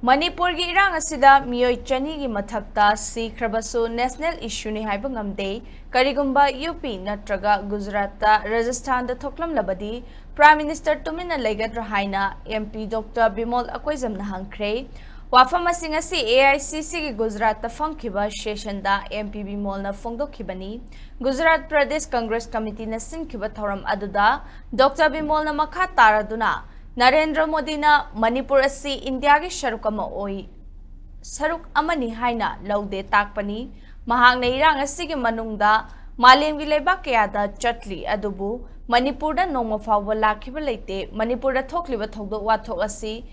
Manipur gi irang asida miyoi chani gi mathakta sikhrabasu national issue ni haiba ngamde karigumba UP natraga Gujarat ta Rajasthan da Thoklamlabadi Prime Minister Tummina Leigadara haina MP Dr. Bimol akoizam na hangkre wafam asing asi AICC gi Gujarat ta fangkiba session da MP Bimol na phongdokhibani Gujarat Pradesh Congress Committee na sinkiba thoram aduda Dr. Bimol na makha taraduna Narendra Modi na Manipur asi India ki saruk amani haina laude takpani mahang na irang asi ki manungda malem gi leba kaya da chatli adubu Manipur da nongma fawa lakhiba leite Manipur da thokliba thokdo wathok asi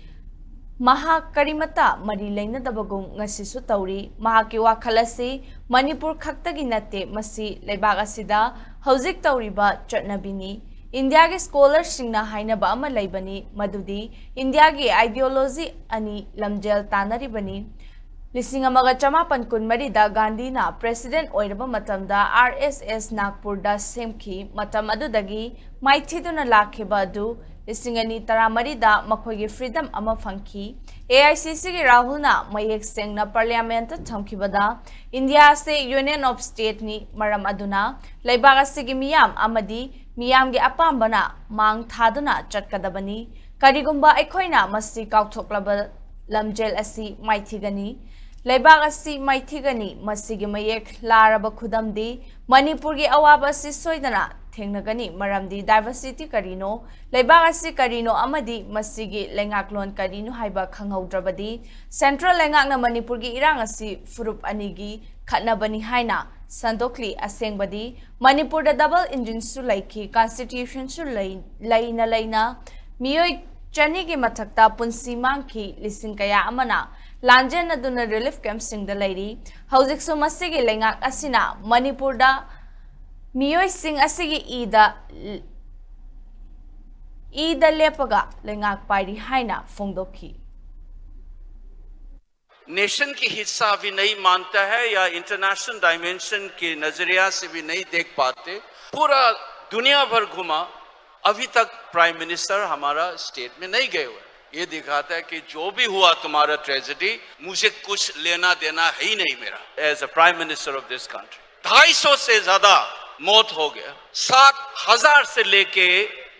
maha karimata mari leina dabagum ngasi su tauri maha ki wakhal asi Manipur khaktagi natte masi lebak asida hauzik tauriba chatnabini India ki scholars singna haina ba ama laibani madudi India ki ideology ani lamjel tanari bani lising amaga chamapan kunmari da Gandhi na president oiraba matam da RSS Nagpur da semki matam adudagi maithiduna lakhiba adu lising ani taramari da makhogi freedom ama phangki AICC ki Rahul na mayek seng na parliament thamkibada India se Union of State ni maram aduna laibaga sigi miyam amadi Miyam gi apambana mang thaduna chatkadabani karigumba aikhoina masi kauthoklaba lamjel asi maithigani leibak asi maithigani masigi mayek laraba khudamdi Manipur gi awaba si soidana thengnagani maramdi diversity karino leibak asi karino amadi masigi lengaklon karino haiba khangaudrabadi central lengakna Manipur gi irang asi furup anigi khatnabani haina Sandokli Asengbadi Manipur da double engine su laiki constitution su laina miyoi chani gi mathakta punsi mangki lising kaya amana lanjen aduna relief camp sing da lairi hauzik su masigi lengak asina Manipur da miyoi sing asigi ida lepaga lengak pairi haina phongdokhi nation की हिस्सा भी नहीं मानता है या international dimension के नजरिया से भी नहीं देख पाते पूरा दुनिया भर घुमा अभी तक प्राइम मिनिस्टर हमारा स्टेट में नहीं गए हुए ये दिखाता है कि जो भी हुआ तुम्हारा ट्रेजेडी मुझे कुछ लेना देना है ही नहीं मेरा as a prime minister of this country 250 से ज्यादा मौत हो गया 7,000 से लेके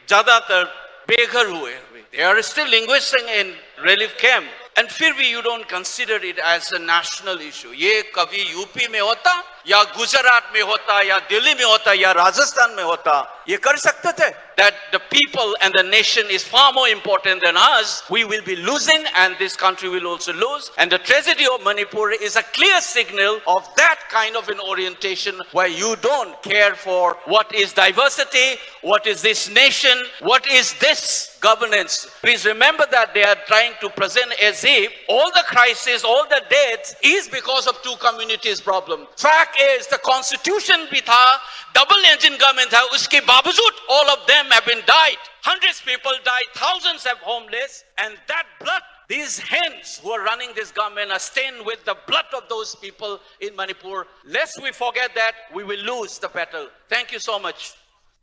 ज्यादातर बेघर हुए they are still linguisting in relief camp and फिर भी you don't consider it as a national issue ये कभी यूपी में होता या गुजरात में होता या दिल्ली में होता या राजस्थान में होता ये कर सकते थे that the people and the nation is far more important than us we will be losing and this country will also lose and the tragedy of Manipur is a clear signal of that kind of an orientation where you don't care for what is diversity what is this nation what is this governance please remember that they are trying to present as if all the crisis all the deaths is because of two communities problem fact is the constitution bhi tha double engine government tha uske bawajood all of them have been died hundreds people died thousands have homeless and that blood these hands who are running this government are stained with the blood of those people in Manipur lest we forget that we will lose the battle thank you so much